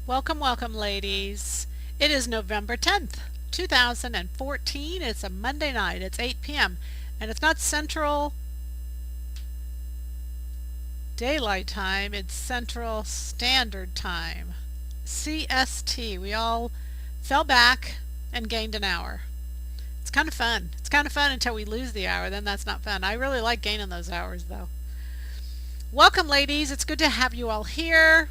Welcome, welcome, ladies. It is November 10th, 2014. It's a Monday night. It's 8 p.m. And it's not Central Daylight Time, it's Central Standard Time. CST. We all fell back and gained an hour. It's kind of fun. It's kind of fun until we lose the hour. Then that's not fun. I really like gaining those hours, though. Welcome, ladies. It's good to have you all here.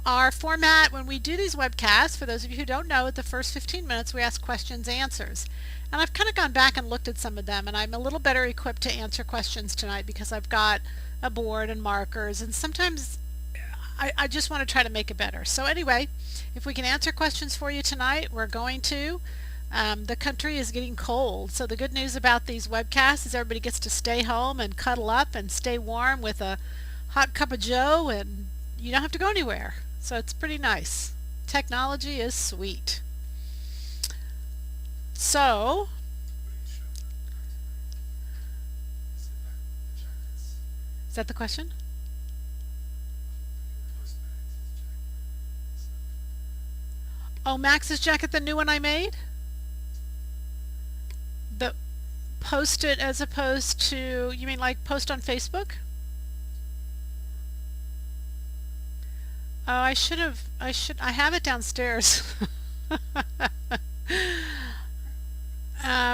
Our format when we do these webcasts, for those of you who don't know, at the first 15 minutes we ask questions, answers. And I've kind of gone back and looked at some of them, and I'm a little better equipped to answer questions tonight because I've got a board and markers, and sometimes I just want to try to make it better. So anyway, if we can answer questions for you tonight, we're going to. The country is getting cold, so the good news about these webcasts is everybody gets to stay home and cuddle up and stay warm with a hot cup of joe, and you don't have to go anywhere. So it's pretty nice. Technology is sweet. So, is that the question? Oh, Max's jacket, the new one I made? The post it as opposed to, you mean like post on Facebook? Oh, I have it downstairs.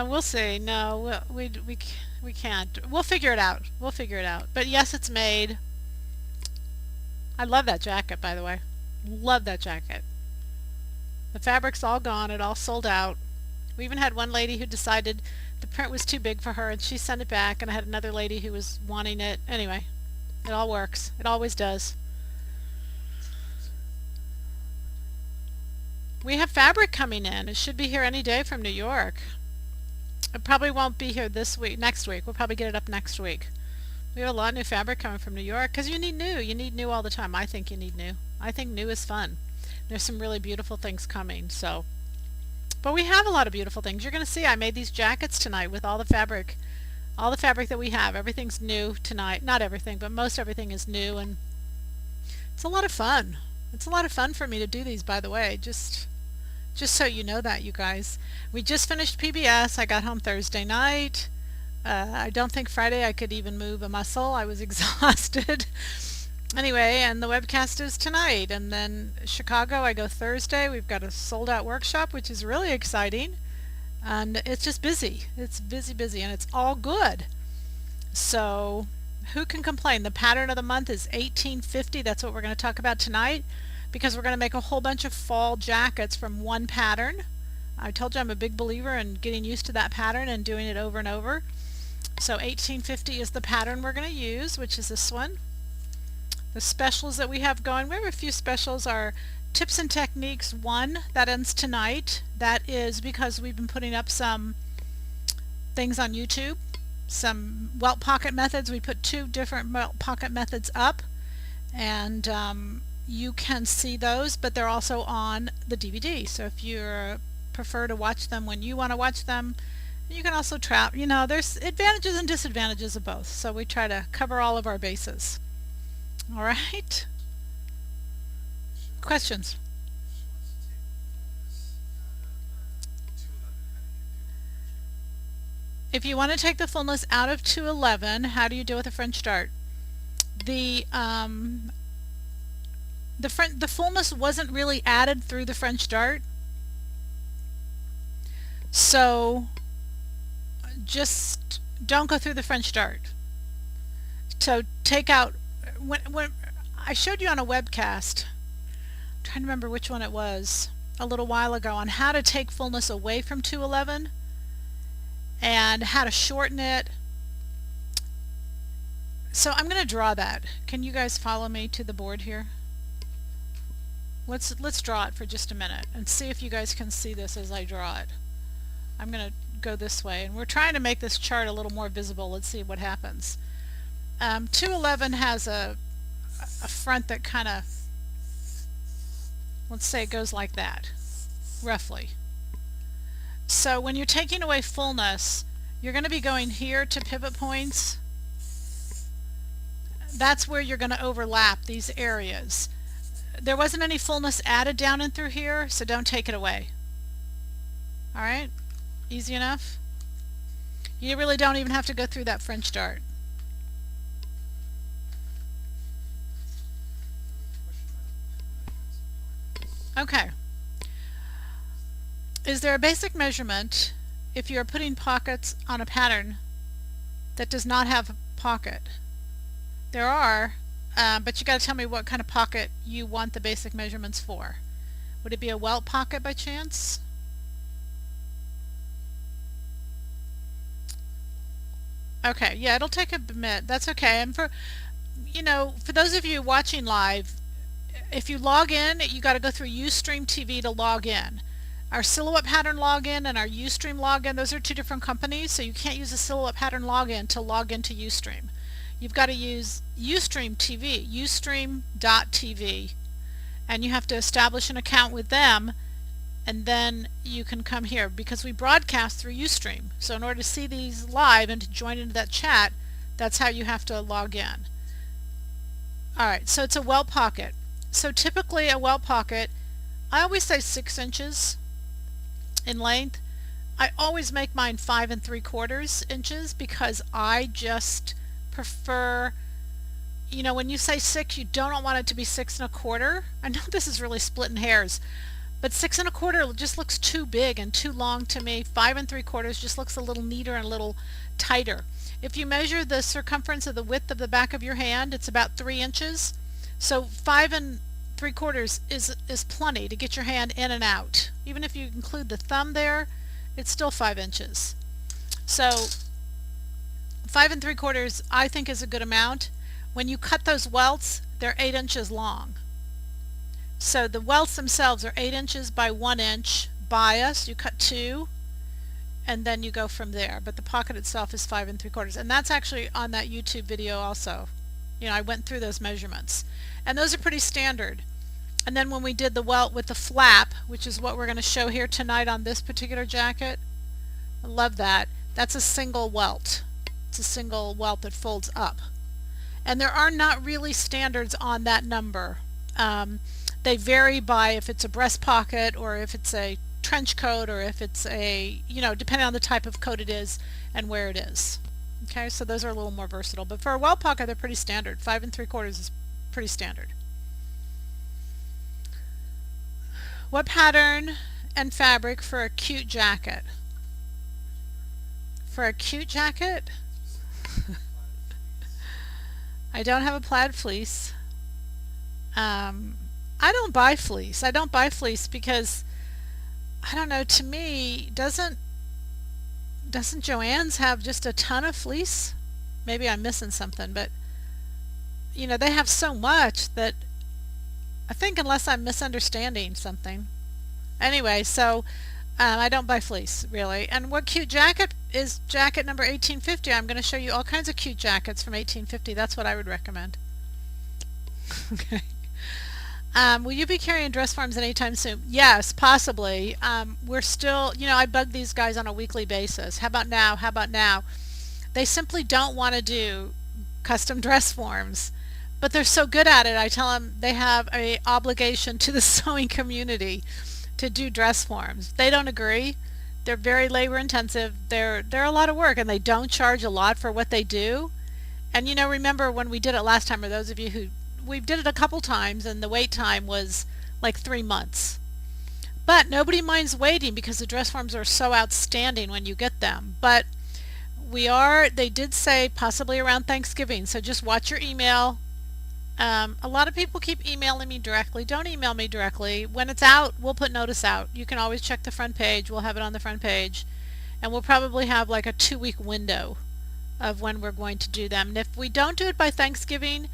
We'll see. No, we can't. We'll figure it out. We'll figure it out. But yes, it's made. I love that jacket, by the way. Love that jacket. The fabric's all gone. It all sold out. We even had one lady who decided the print was too big for her and she sent it back, and I had another lady who was wanting it. Anyway, it all works. It always does. We have fabric coming in. It should be here any day from New York. It probably won't be here this week, next week. We'll probably get it up next week. We have a lot of new fabric coming from New York because you need new. You need new all the time. I think you need new. I think new is fun. There's some really beautiful things coming. So, but we have a lot of beautiful things. You're going to see I made these jackets tonight with all the fabric that we have. Everything's new tonight. Not everything, but most everything is new, and it's a lot of fun. It's a lot of fun for me to do these, by the way. Just so you know that, you guys. We just finished PBS. I got home Thursday night. I don't think Friday I could even move a muscle. I was exhausted. Anyway, and the webcast is tonight. And then Chicago, I go Thursday. We've got a sold out workshop, which is really exciting. And it's just busy. It's busy, busy, and it's all good. So who can complain? The pattern of the month is 1850. That's what we're going to talk about tonight, because we're going to make a whole bunch of fall jackets from one pattern. I told you I'm a big believer in getting used to that pattern and doing it over and over. So 1850 is the pattern we're going to use, which is this one. The specials that we have going, we have a few specials. Are Tips and Techniques 1, that ends tonight. That is because we've been putting up some things on YouTube, some welt pocket methods. We put 2 different welt pocket methods up, and you can see those, but they're also on the DVD. So if you prefer to watch them when you want to watch them, you can also trap. There's advantages and disadvantages of both. So we try to cover all of our bases. All right. Questions? If you want to take the fullness out of 211, how do you do with a French dart? The fullness wasn't really added through the French dart, so just don't go through the French dart. So take out, when I showed you on a webcast, I'm trying to remember which one it was, a little while ago, on how to take fullness away from 211 and how to shorten it. So I'm going to draw that. Can you guys follow me to the board here? Let's draw it for just a minute and see if you guys can see this as I draw it. I'm going to go this way, and we're trying to make this chart a little more visible. Let's see what happens. 211 has a front that kind of, let's say it goes like that, roughly. So when you're taking away fullness, you're going to be going here to pivot points. That's where you're going to overlap these areas. there wasn't any fullness added down and through here, so don't take it away. All right, easy enough. You really don't even have to go through that French dart. Okay. Is there a basic measurement if you're putting pockets on a pattern that does not have a pocket? There are, but you got to tell me what kind of pocket you want the basic measurements for. Would it be a welt pocket by chance? Okay, yeah, it'll take a minute. That's okay. And for, for those of you watching live, if you log in, you got to go through Ustream TV to log in. Our Silhouette Pattern login and our Ustream login, those are two different companies, so you can't use a Silhouette Pattern login to log into Ustream. You've got to use Ustream TV, ustream.tv, and you have to establish an account with them, and then you can come here because we broadcast through Ustream. So in order to see these live and to join into that chat, that's how you have to log in. Alright, so it's a welt pocket. So typically a welt pocket, I always say 6 inches in length. I always make mine 5 3/4 inches because I just prefer, when you say 6, you don't want it to be 6 1/4. I know this is really splitting hairs, but 6 1/4 just looks too big and too long to me. 5 3/4 just looks a little neater and a little tighter. If you measure the circumference of the width of the back of your hand, it's about 3 inches. So 5 3/4 is plenty to get your hand in and out. Even if you include the thumb there, it's still 5 inches. So 5 3/4 I think is a good amount. When you cut those welts, they're 8 inches long. So the welts themselves are 8 inches by 1 inch bias. You cut 2 and then you go from there. But the pocket itself is 5 3/4, and that's actually on that YouTube video also. I went through those measurements, and those are pretty standard. And then when we did the welt with the flap, which is what we're going to show here tonight on this particular jacket, I love that. That's a single welt. It's a single welt that folds up. And there are not really standards on that number. They vary by if it's a breast pocket or if it's a trench coat or if it's a, depending on the type of coat it is and where it is. Okay, so those are a little more versatile. But for a welt pocket, they're pretty standard. 5 3/4 is pretty standard. What pattern and fabric for a cute jacket? For a cute jacket? I don't have a plaid fleece. I don't buy fleece. I don't buy fleece because, I don't know, to me, doesn't Joann's have just a ton of fleece? Maybe I'm missing something, but they have so much that I think, unless I'm misunderstanding something. Anyway, so I don't buy fleece really. And what cute jacket is jacket number 1850? I'm going to show you all kinds of cute jackets from 1850. That's what I would recommend. Okay. Will you be carrying dress forms anytime soon? Yes, possibly. We're still, I bug these guys on a weekly basis. How about now? How about now? They simply don't want to do custom dress forms, but they're so good at it. I tell them they have an obligation to the sewing community to do dress forms. They don't agree. They're very labor intensive. They're a lot of work, and they don't charge a lot for what they do. And remember when we did it last time, or those of you who, we did it a couple times, and the wait time was like 3 months. But nobody minds waiting because the dress forms are so outstanding when you get them. But they did say possibly around Thanksgiving, so just watch your email. A lot of people keep emailing me directly. Don't email me directly. When it's out, we'll put notice out. You can always check the front page. We'll have it on the front page. And we'll probably have like a 2-week window of when we're going to do them. And if we don't do it by Thanksgiving,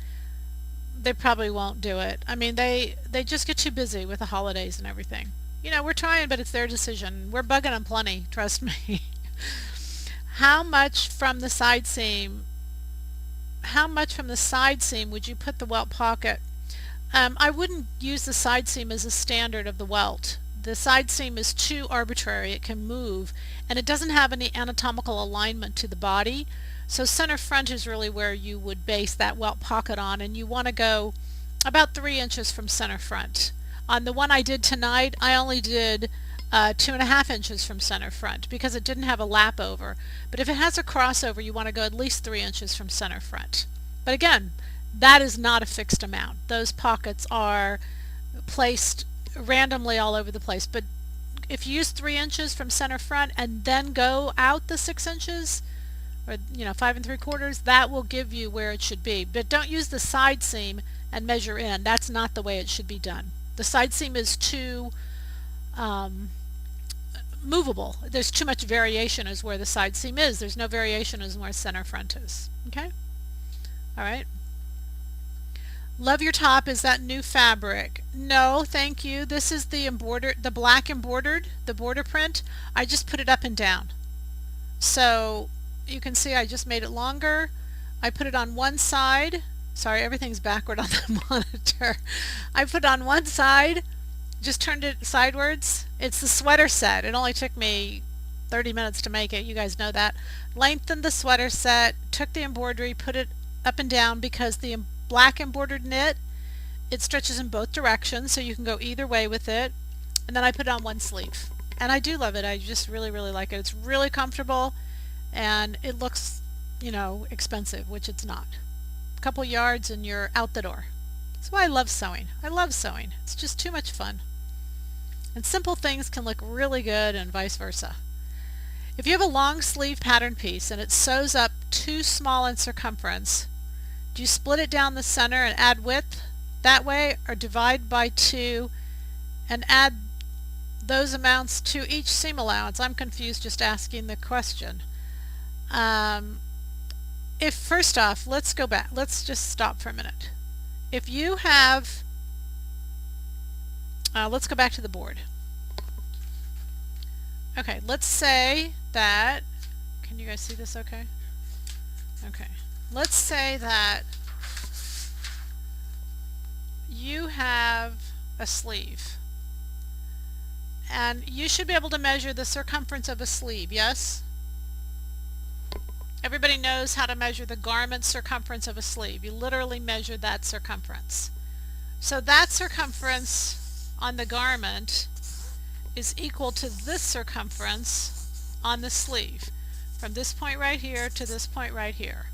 they probably won't do it. I mean, they just get too busy with the holidays and everything. We're trying, but it's their decision. We're bugging them plenty, trust me. How much from the side seam would you put the welt pocket? I wouldn't use the side seam as a standard of the welt. The side seam is too arbitrary. It can move, and it doesn't have any anatomical alignment to the body. So center front is really where you would base that welt pocket on, and you want to go about 3 inches from center front. On the one I did tonight, I only did 2.5 inches from center front because it didn't have a lap over. But if it has a crossover, you want to go at least 3 inches from center front. But again, that is not a fixed amount. Those pockets are placed randomly all over the place. But if you use 3 inches from center front and then go out the 6 inches, or 5 3/4, that will give you where it should be. But don't use the side seam and measure in. That's not the way it should be done. The side seam is too movable. There's too much variation as where the side seam is. There's no variation as where center front is. Okay? All right. Love your top. Is that new fabric? No, thank you. This is the embroidered, the black embroidered, the border print. I just put it up and down. So you can see I just made it longer. I put it on one side. Sorry, everything's backward on the monitor. I put it on one side, just turned it sidewards. It's the sweater set. It only took me 30 minutes to make it. You guys know that. Lengthened the sweater set, took the embroidery, put it up and down because the black embroidered knit, it stretches in both directions, so you can go either way with it. And then I put it on one sleeve. And I do love it. I just really, really like it. It's really comfortable, and it looks, expensive, which it's not. A couple yards and you're out the door. That's why I love sewing. I love sewing. It's just too much fun. And simple things can look really good and vice versa. If you have a long sleeve pattern piece and it sews up too small in circumference, do you split it down the center and add width that way, or divide by 2 and add those amounts to each seam allowance? I'm confused just asking the question. If first off, let's go back. Let's just stop for a minute. If you have, let's go back to the board. Okay, let's say that, can you guys see this okay? Okay, let's say that you have a sleeve, and you should be able to measure the circumference of a sleeve, yes? Everybody knows how to measure the garment circumference of a sleeve. You literally measure that circumference. So that circumference on the garment is equal to this circumference on the sleeve, from this point right here to this point right here.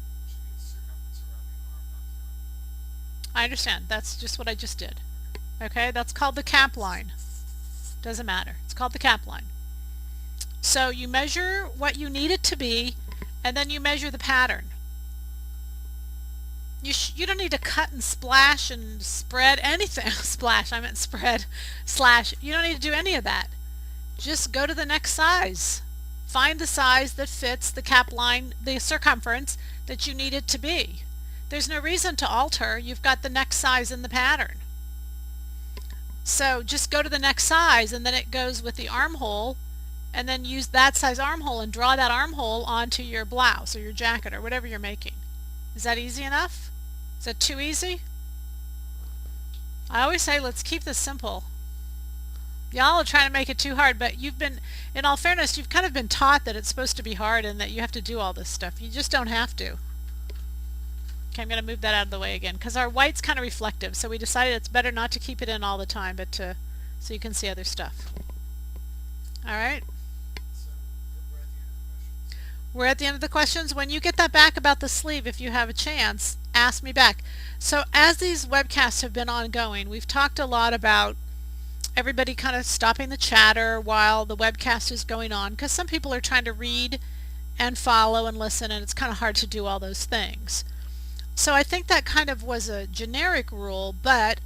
I understand. That's just what I just did. Okay, that's called the cap line. Doesn't matter. It's called the cap line. So you measure what you need it to be, and then you measure the pattern. You don't need to cut and splash and spread anything. Splash, I meant spread, slash. You don't need to do any of that. Just go to the next size. Find the size that fits the cap line, the circumference that you need it to be. There's no reason to alter. You've got the next size in the pattern. So just go to the next size, and then it goes with the armhole, and then use that size armhole and draw that armhole onto your blouse or your jacket or whatever you're making. Is that easy enough? Is that too easy? I always say let's keep this simple. Y'all are trying to make it too hard, but you've been, in all fairness, you've kind of been taught that it's supposed to be hard and that you have to do all this stuff. You just don't have to. Okay, I'm going to move that out of the way again because our white's kind of reflective, so we decided it's better not to keep it in all the time, but so you can see other stuff. All right. We're at the end of the questions. When you get that back about the sleeve, if you have a chance, ask me back. So as these webcasts have been ongoing, we've talked a lot about everybody kind of stopping the chatter while the webcast is going on, because some people are trying to read and follow and listen, and it's kind of hard to do all those things. So I think that kind of was a generic rule, but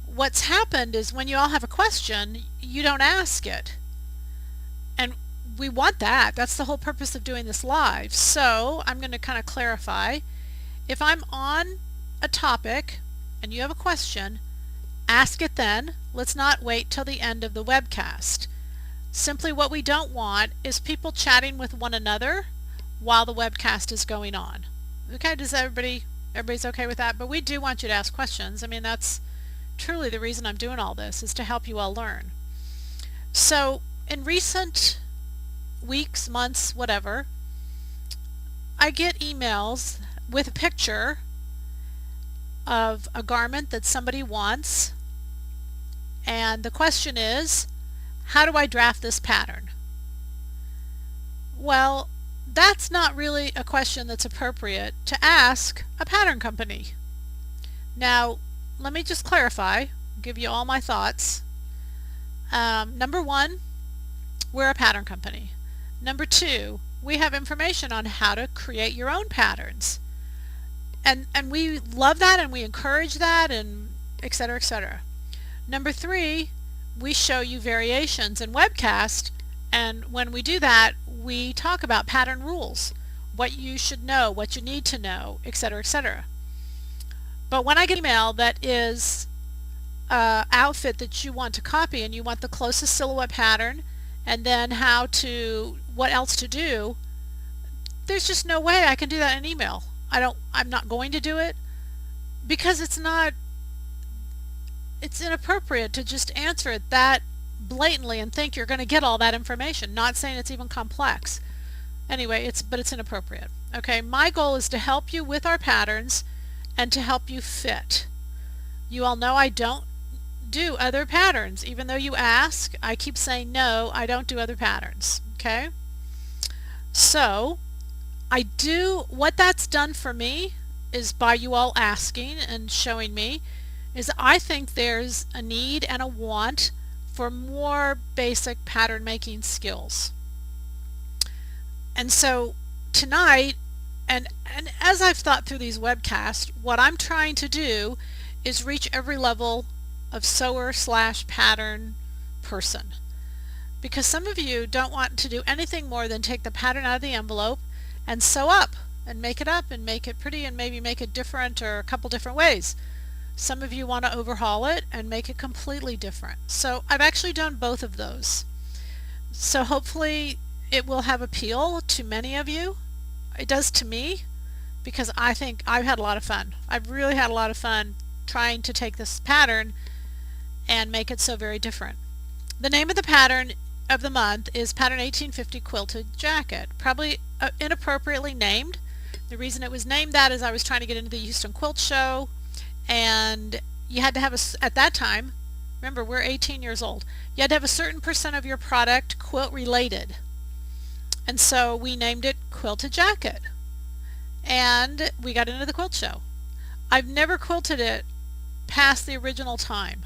what's happened is when you all have a question, you don't ask it. And we want that. That's the whole purpose of doing this live. So I'm going to kind of clarify. If I'm on a topic and you have a question, ask it then. Let's not wait till the end of the webcast. Simply what we don't want is people chatting with one another while the webcast is going on. Okay, does everybody's okay with that? But we do want you to ask questions. I mean, that's truly the reason I'm doing all this, is to help you all learn. So in recent weeks, months, whatever, I get emails with a picture of a garment that somebody wants, and the question is, how do I draft this pattern? Well, that's not really a question that's appropriate to ask a pattern company. Now, let me just clarify, give you all my thoughts. Number one, we're a pattern company. Number two, we have information on how to create your own patterns. And we love that and we encourage that, and etc., etc. Number three, we show you variations in webcast, and when we do that, we talk about pattern rules, what you should know, what you need to know, etc., etc. But when I get an email that is an outfit that you want to copy and you want the closest silhouette pattern and then what else to do, there's just no way I can do that in email. I'm not going to do it because it's inappropriate to just answer it that blatantly and think you're going to get all that information. Not saying it's even complex. Anyway, but it's inappropriate. Okay, my goal is to help you with our patterns and to help you fit. You all know I don't do other patterns. Even though you ask, I keep saying no, I don't do other patterns. Okay? So, what that's done for me is, by you all asking and showing me, is I think there's a need and a want for more basic pattern making skills. And so tonight, and as I've thought through these webcasts, what I'm trying to do is reach every level of sewer/pattern person. Because some of you don't want to do anything more than take the pattern out of the envelope and sew up and make it up and make it pretty and maybe make it different or a couple different ways. Some of you want to overhaul it and make it completely different. So I've actually done both of those. So hopefully it will have appeal to many of you. It does to me, because I think I've had a lot of fun. I've really had a lot of fun trying to take this pattern and make it so very different. The name of the pattern of the month is Pattern 1850 Quilted Jacket. Probably inappropriately named. The reason it was named that is I was trying to get into the Houston Quilt Show, and you had to have at that time, remember we're 18 years old, you had to have a certain percent of your product quilt related. And so we named it Quilted Jacket. And we got into the quilt show. I've never quilted it past the original time.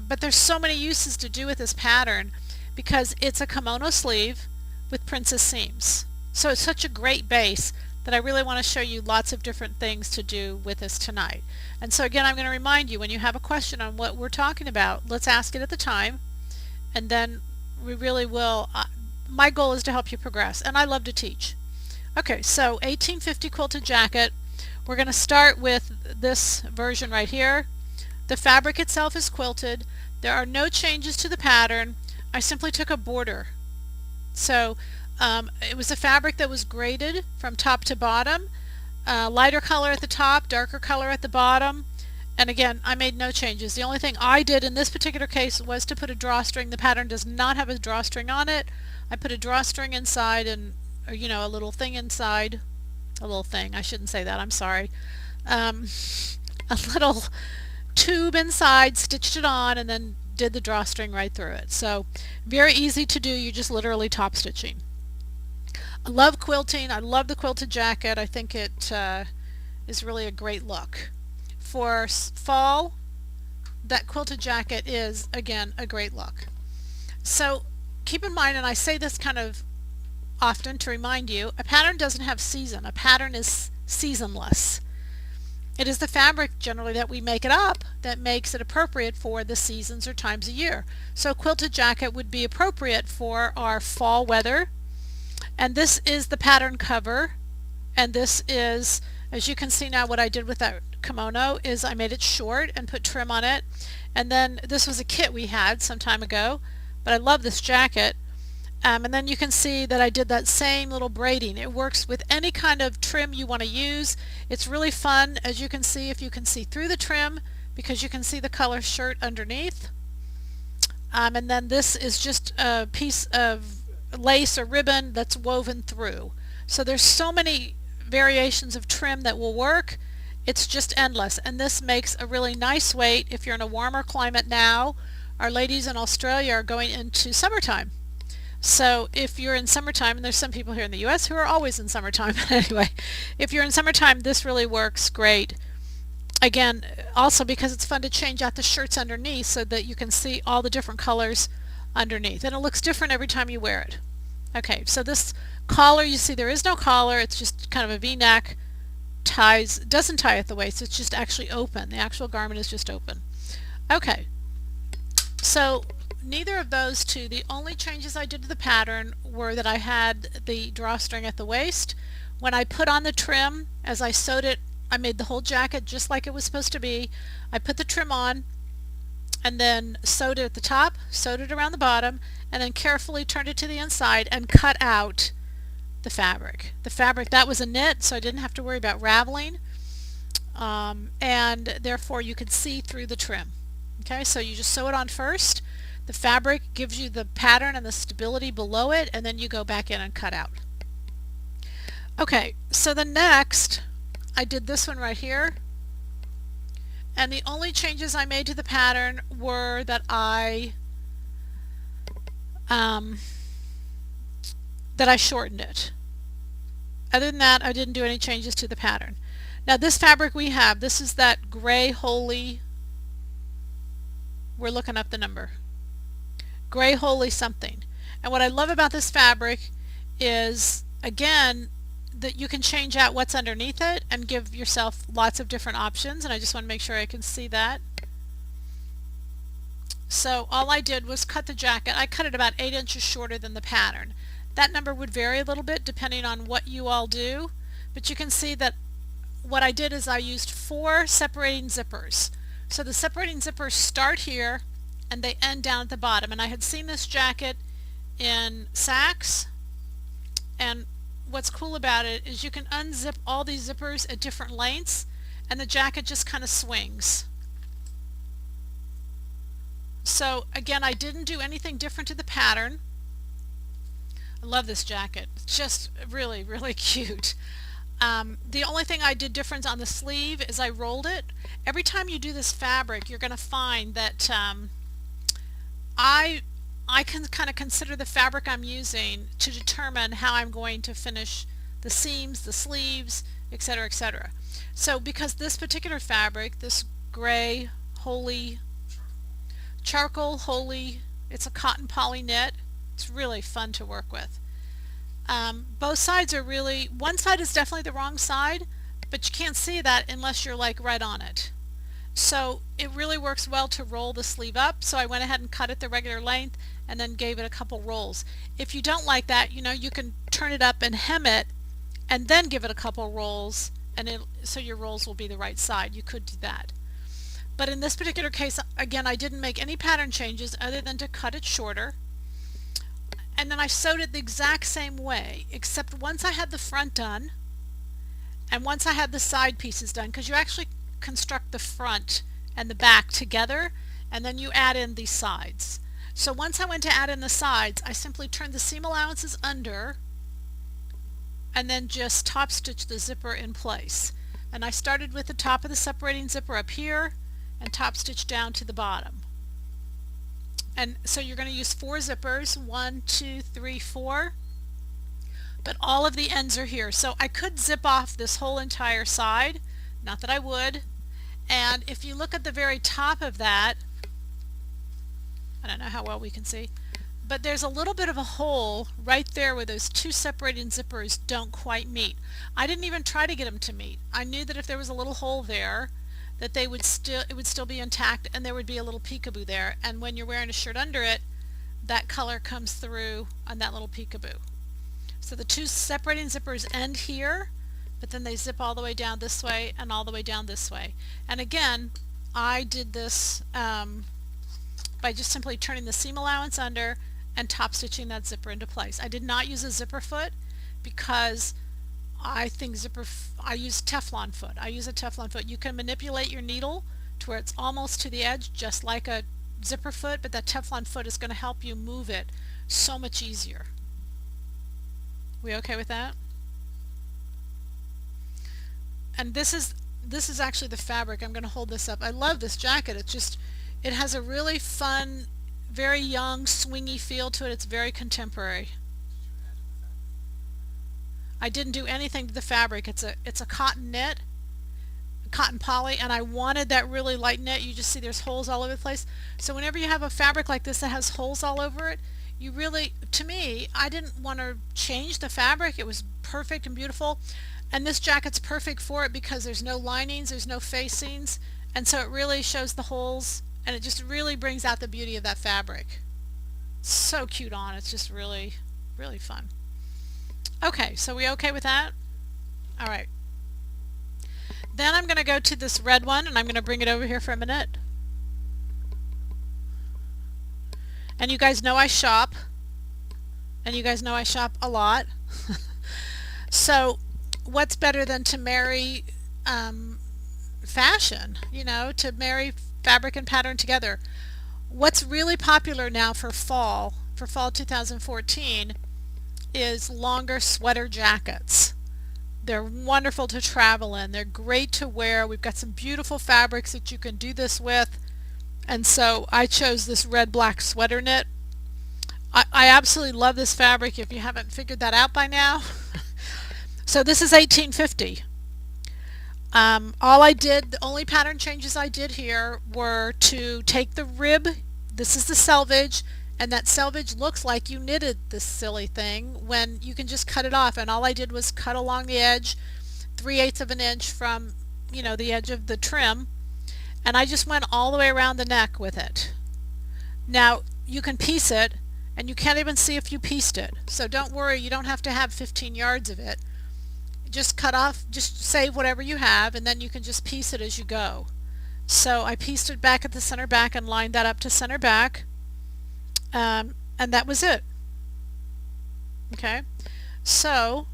But there's so many uses to do with this pattern because it's a kimono sleeve with princess seams. So it's such a great base that I really want to show you lots of different things to do with this tonight. And so again, I'm going to remind you, when you have a question on what we're talking about, let's ask it at the time, and then we really will. My goal is to help you progress, and I love to teach. Okay, so 1850 Quilted Jacket. We're going to start with this version right here. The fabric itself is quilted. There are no changes to the pattern. I simply took a border. So it was a fabric that was graded from top to bottom. Lighter color at the top, darker color at the bottom. And again, I made no changes. The only thing I did in this particular case was to put a drawstring. The pattern does not have a drawstring on it. I put a drawstring inside and, a little thing inside. A little thing, I shouldn't say that, I'm sorry. A little tube inside, stitched it on, and then did the drawstring right through it. So very easy to do. You just literally top stitching. I love quilting. I love the quilted jacket. I think it is really a great look. For fall, that quilted jacket is, again, a great look. So keep in mind, and I say this kind of often to remind you, a pattern doesn't have season. A pattern is seasonless. It is the fabric generally that we make it up that makes it appropriate for the seasons or times of year. So a quilted jacket would be appropriate for our fall weather. And this is the pattern cover. And this is, as you can see now, what I did with that kimono is I made it short and put trim on it. And then this was a kit we had some time ago, but I love this jacket. And then you can see that I did that same little braiding. It works with any kind of trim you want to use. It's really fun, as you can see, if you can see through the trim, because you can see the color shirt underneath. And then this is just a piece of lace or ribbon that's woven through. So there's so many variations of trim that will work, It's just endless, and this makes a really nice weight if you're in a warmer climate now. Our ladies in Australia are going into summertime. So if you're in summertime, and there's some people here in the US who are always in summertime, anyway, if you're in summertime, this really works great. Again, also because it's fun to change out the shirts underneath so that you can see all the different colors underneath. And it looks different every time you wear it. Okay, so this collar, you see there is no collar, it's just kind of a V-neck, doesn't tie at the waist, it's just actually open. The actual garment is just open. Okay, so neither of those two, the only changes I did to the pattern were that I had the drawstring at the waist. When I put on the trim, as I sewed it, I made the whole jacket just like it was supposed to be. I put the trim on and then sewed it at the top, sewed it around the bottom, and then carefully turned it to the inside and cut out the fabric. The fabric, that was a knit, so I didn't have to worry about raveling, and therefore you could see through the trim. Okay, so you just sew it on first. The fabric gives you the pattern and the stability below it, and then you go back in and cut out. Okay, so the next, I did this one right here, and the only changes I made to the pattern were that I shortened it. Other than that, I didn't do any changes to the pattern. Now this fabric we have, this is that gray holy, we're looking up the number, gray holy something. And what I love about this fabric is, again, that you can change out what's underneath it and give yourself lots of different options, and I just want to make sure I can see that. So all I did was cut the jacket. I cut it about 8 inches shorter than the pattern. That number would vary a little bit depending on what you all do, but you can see that what I did is I used 4 separating zippers. So the separating zippers start here and they end down at the bottom, and I had seen this jacket in Saks, and what's cool about it is you can unzip all these zippers at different lengths and the jacket just kind of swings. So again, I didn't do anything different to the pattern. I love this jacket. It's just really, really cute. The only thing I did different on the sleeve is I rolled it. Every time you do this fabric, you're going to find that I can kind of consider the fabric I'm using to determine how I'm going to finish the seams, the sleeves, etc., etc. So because this particular fabric, this gray holy charcoal holy, it's a cotton poly knit, it's really fun to work with. Both sides are really, one side is definitely the wrong side, but you can't see that unless you're like right on it. So it really works well to roll the sleeve up, so I went ahead and cut it the regular length and then gave it a couple rolls. If you don't like that, you know, you can turn it up and hem it and then give it a couple rolls, and so your rolls will be the right side. You could do that. But in this particular case, again, I didn't make any pattern changes other than to cut it shorter. And then I sewed it the exact same way, except once I had the front done and once I had the side pieces done, because you actually construct the front and the back together and then you add in the sides. So once I went to add in the sides, I simply turned the seam allowances under and then just top stitch the zipper in place. And I started with the top of the separating zipper up here and top stitch down to the bottom. And so you're going to use 4 zippers, 1, 2, 3, 4, but all of the ends are here. So I could zip off this whole entire side, not that I would, and if you look at the very top of that, I don't know how well we can see, but there's a little bit of a hole right there where those 2 separating zippers don't quite meet. I didn't even try to get them to meet. I knew that if there was a little hole there, that it would still be intact and there would be a little peekaboo there, and when you're wearing a shirt under it, that color comes through on that little peekaboo. So the 2 separating zippers end here, but then they zip all the way down this way and all the way down this way. And again, I did this by just simply turning the seam allowance under and top stitching that zipper into place. I did not use a zipper foot because I think I use Teflon foot. I use a Teflon foot. You can manipulate your needle to where it's almost to the edge, just like a zipper foot, but that Teflon foot is going to help you move it so much easier. We okay with that? And this is this is actually the fabric. I'm going to hold this up. I love this jacket. It's just, it has a really fun, very young, swingy feel to it. It's very contemporary. I didn't do anything to the fabric. It's a cotton knit, cotton poly, and I wanted that really light knit. You just see there's holes all over the place. So whenever you have a fabric like this that has holes all over it, you really, to me, I didn't want to change the fabric. It was perfect and beautiful. And this jacket's perfect for it because there's no linings, there's no facings, and so it really shows the holes, and it just really brings out the beauty of that fabric. So cute on. It's just really, really fun. Okay, so we okay with that? All right. Then I'm going to go to this red one, and I'm going to bring it over here for a minute. And you guys know I shop, and you guys know I shop a lot. So what's better than to marry fashion, to marry fabric and pattern together? What's really popular now for fall 2014, is longer sweater jackets. They're wonderful to travel in. They're great to wear. We've got some beautiful fabrics that you can do this with. And so I chose this red black sweater knit. I absolutely love this fabric if you haven't figured that out by now. So this is 1850. The only pattern changes I did here were to take the rib, this is the selvage, and that selvage looks like you knitted this silly thing when you can just cut it off, and all I did was cut along the edge 3/8 of an inch from the edge of the trim, and I just went all the way around the neck with it. Now you can piece it, and you can't even see if you pieced it, so don't worry, you don't have to have 15 yards of it. Just cut off, just save whatever you have, and then you can just piece it as you go. So I pieced it back at the center back and lined that up to center back, and that was it. Okay, so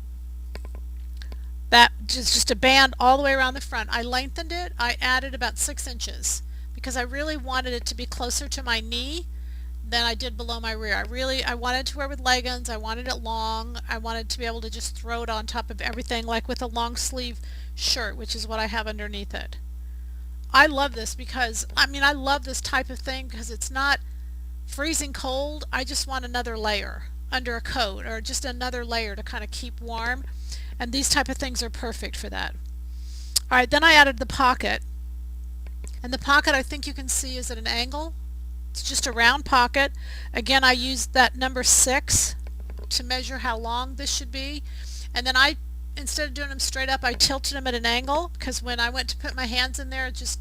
that just a band all the way around the front. I lengthened it. I added about 6 inches because I really wanted it to be closer to my knee than I did below my rear. I wanted to wear with leggings. I wanted it long. I wanted to be able to just throw it on top of everything like with a long sleeve shirt, which is what I have underneath it. I love this because, I love this type of thing because it's not freezing cold. I just want another layer under a coat, or just another layer to kind of keep warm, and these type of things are perfect for that. Alright, then I added the pocket, and the pocket, I think you can see, is at an angle. It's just a round pocket. Again, I used that number 6 to measure how long this should be, and then instead of doing them straight up, I tilted them at an angle because when I went to put my hands in there, it just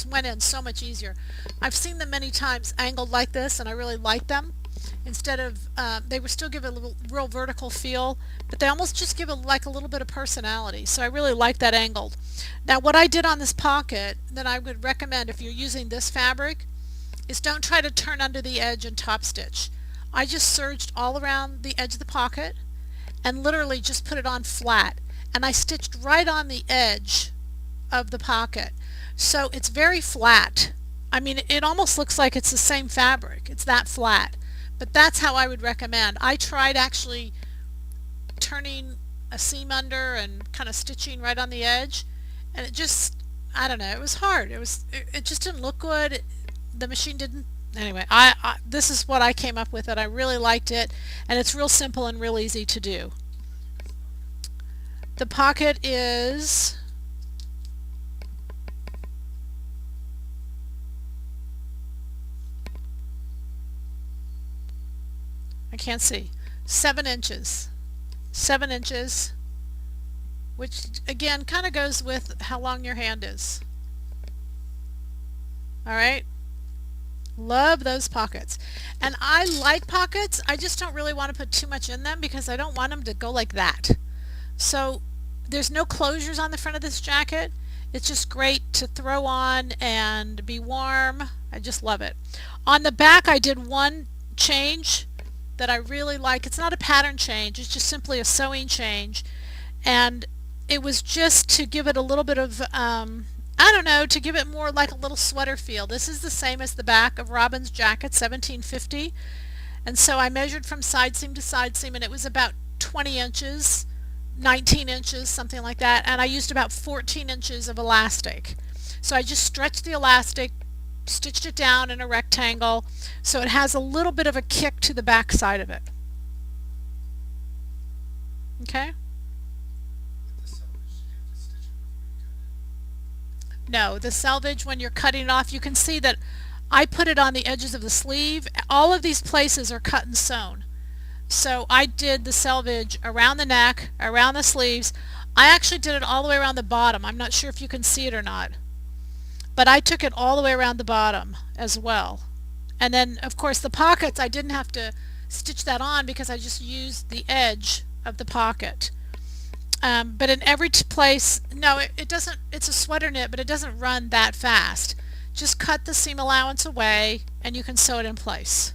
went in so much easier. I've seen them many times angled like this, and I really like them. Instead of they would still give it a little real vertical feel, but they almost just give it like a little bit of personality, so I really like that angled. Now what I did on this pocket that I would recommend if you're using this fabric is don't try to turn under the edge and top stitch. I just serged all around the edge of the pocket and literally just put it on flat, and I stitched right on the edge of the pocket, so it's very flat. It almost looks like it's the same fabric. It's that flat, but that's how I would recommend. I tried actually turning a seam under and kind of stitching right on the edge, and it just, I don't know, it was hard. It just didn't look good. The machine didn't. Anyway, this is what I came up with, and I really liked it, and it's real simple and real easy to do. The pocket is I can't see, 7 inches. 7 inches, which again kind of goes with how long your hand is. Alright, love those pockets. And I like pockets, I just don't really want to put too much in them because I don't want them to go like that. So there's no closures on the front of this jacket. It's just great to throw on and be warm. I just love it. On the back I did one change that I really like. It's not a pattern change, it's just simply a sewing change, and it was just to give it a little bit of I don't know, to give it more like a little sweater feel. This is the same as the back of Robin's jacket, 1750, and so I measured from side seam to side seam, and it was about 20 inches 19 inches, something like that, and I used about 14 inches of elastic. So I just stretched the elastic, stitched it down in a rectangle so it has a little bit of a kick to the back side of it. Okay? No, the selvage, when you're cutting it off, you can see that I put it on the edges of the sleeve. All of these places are cut and sewn. So I did the selvage around the neck, around the sleeves. I actually did it all the way around the bottom. I'm not sure if you can see it or not. But I took it all the way around the bottom as well. And then, of course, the pockets, I didn't have to stitch that on because I just used the edge of the pocket. But in every place, no, it doesn't, it's a sweater knit, but it doesn't run that fast. Just cut the seam allowance away and you can sew it in place.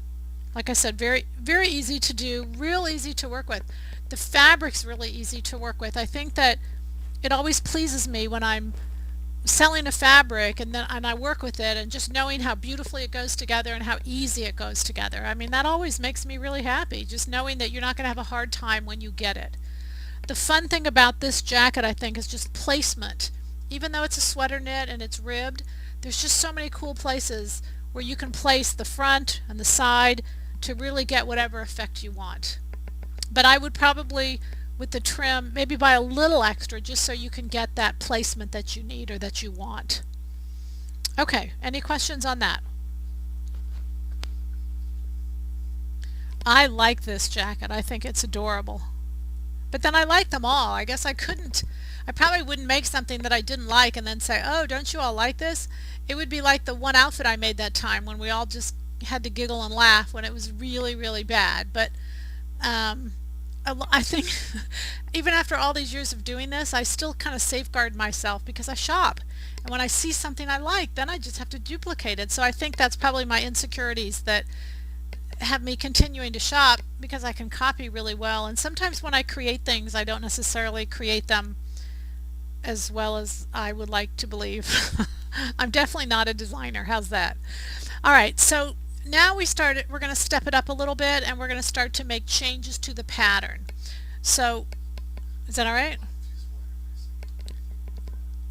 Like I said, very, very easy to do, real easy to work with. The fabric's really easy to work with. I think that it always pleases me when I'm selling a fabric and I work with it and just knowing how beautifully it goes together and how easy it goes together. I mean, that always makes me really happy, just knowing that you're not going to have a hard time when you get it. The fun thing about this jacket, I think, is just placement. Even though it's a sweater knit and it's ribbed, there's just so many cool places where you can place the front and the side to really get whatever effect you want. But I would probably, with the trim, maybe buy a little extra just so you can get that placement that you need or that you want. Okay, any questions on that? I like this jacket. I think it's adorable. But then I like them all. I guess I probably wouldn't make something that I didn't like and then say, oh, don't you all like this? It would be like the one outfit I made that time when we all just had to giggle and laugh when it was really, really bad. But I think even after all these years of doing this, I still kind of safeguard myself because I shop. And when I see something I like, then I just have to duplicate it. So I think that's probably my insecurities that have me continuing to shop because I can copy really well. And sometimes when I create things, I don't necessarily create them as well as I would like to believe. I'm definitely not a designer. How's that? All right, so now we're going to step it up a little bit and we're going to start to make changes to the pattern. So, is that all right?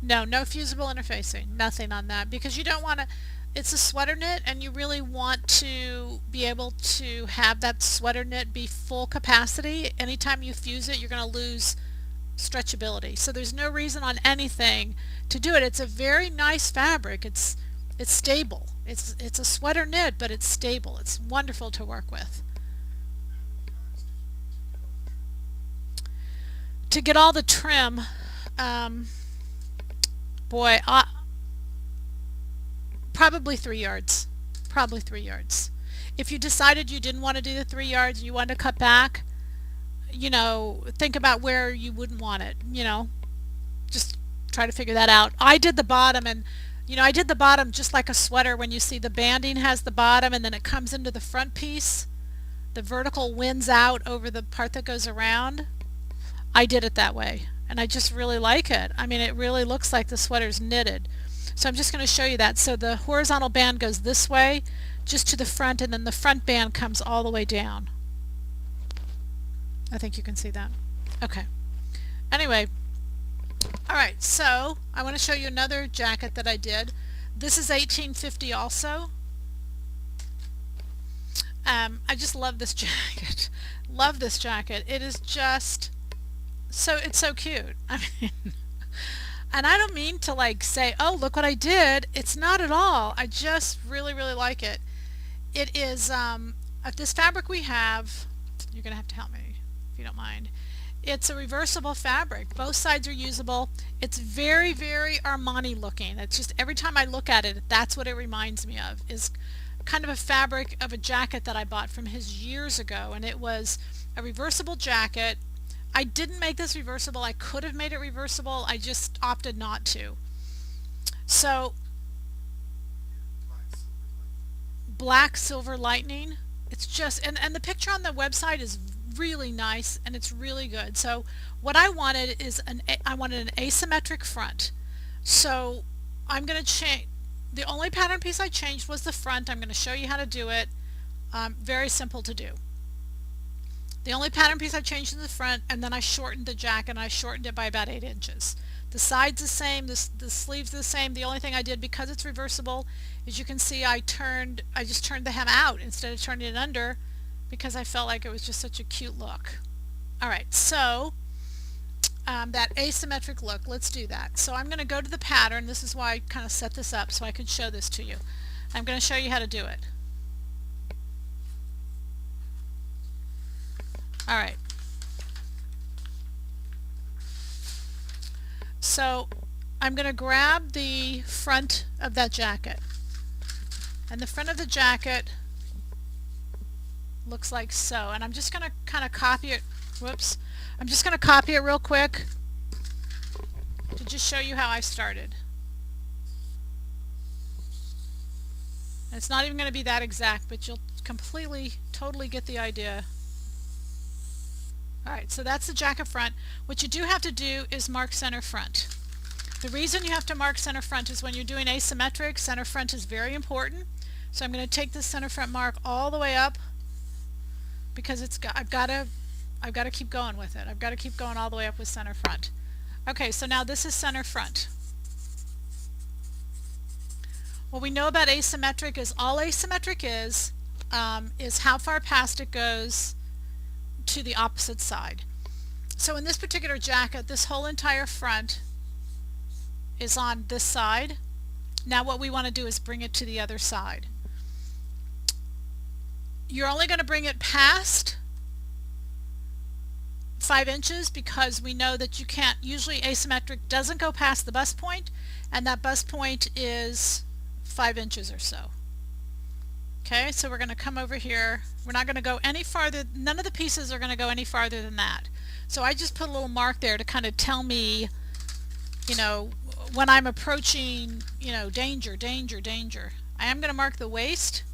No, no fusible interfacing, nothing on that because you don't want to, it's a sweater knit and you really want to be able to have that sweater knit be full capacity. Anytime you fuse it, you're going to lose stretchability. So there's no reason on anything to do it. It's a very nice fabric. It's stable. It's a sweater knit, but it's stable. It's wonderful to work with. To get all the trim, boy, probably 3 yards. Probably 3 yards. If you decided you didn't want to do the 3 yards and you wanted to cut back, think about where you wouldn't want it, just try to figure that out. I did the bottom and I did the bottom just like a sweater. When you see the banding has the bottom and then it comes into the front piece, the vertical winds out over the part that goes around. I did it that way and I just really like it. I mean, it really looks like the sweater's knitted. So I'm just going to show you that. So the horizontal band goes this way just to the front and then the front band comes all the way down. I think you can see that. Okay. Anyway, all right, so I want to show you another jacket that I did. This is 1850 also. I just love this jacket. Love this jacket. It is just it's so cute. I mean, and I don't mean to like say, oh, look what I did. It's not at all. I just really, really like it. It is this fabric we have. You're gonna have to help me if you don't mind. It's a reversible fabric. Both sides are usable. It's very, very Armani looking. It's just every time I look at it, that's what it reminds me of, is kind of a fabric of a jacket that I bought from his years ago, and it was a reversible jacket. I didn't make this reversible. I could have made it reversible. I just opted not to. So, black silver lightning. It's just, and the picture on the website is really nice and it's really good. So what I wanted is I wanted an asymmetric front. So I'm going to change, the only pattern piece I changed was the front. I'm going to show you how to do it. Very simple to do. The only pattern piece I changed in the front, and then I shortened the jacket, and I shortened it by about 8 inches. The side's the same, the sleeves the same. The only thing I did, because it's reversible, is you can see I just turned the hem out instead of turning it under, because I felt like it was just such a cute look. Alright, so that asymmetric look, let's do that. So I'm going to go to the pattern. This is why I kind of set this up so I can show this to you. I'm going to show you how to do it. Alright. So I'm going to grab the front of that jacket. And the front of the jacket looks like so. And I'm just going to kind of copy it. Whoops. I'm just going to copy it real quick to just show you how I started. And it's not even going to be that exact, but you'll totally get the idea. Alright, so that's the jacket front. What you do have to do is mark center front. The reason you have to mark center front is when you're doing asymmetric, center front is very important. So I'm going to take this center front mark all the way up, because I've got to keep going with it. I've got to keep going all the way up with center front. Okay, so now this is center front. What we know about asymmetric is all asymmetric is how far past it goes to the opposite side. So in this particular jacket, this whole entire front is on this side. Now what we want to do is bring it to the other side. You're only going to bring it past 5 inches because we know that you can't, usually asymmetric doesn't go past the bust point, and that bust point is 5 inches or so. Okay, so we're going to come over here. We're not going to go any farther. None of the pieces are going to go any farther than that. So I just put a little mark there to kind of tell me, you know, when I'm approaching, you know, danger, danger, danger. I am going to mark the waist,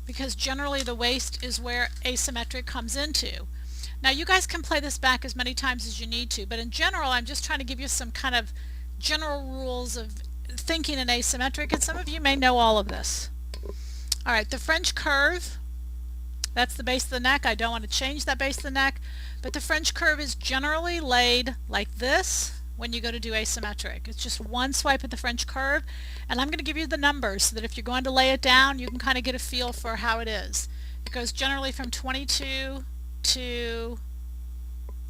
because generally the waist is where asymmetric comes into. Now you guys can play this back as many times as you need to, but in general I'm just trying to give you some kind of general rules of thinking in asymmetric, and some of you may know all of this. Alright, the French curve, that's the base of the neck. I don't want to change that base of the neck, but the French curve is generally laid like this when you go to do asymmetric. It's just one swipe at the French curve, and I'm going to give you the numbers so that if you're going to lay it down, you can kind of get a feel for how it is. It goes generally from 22 to,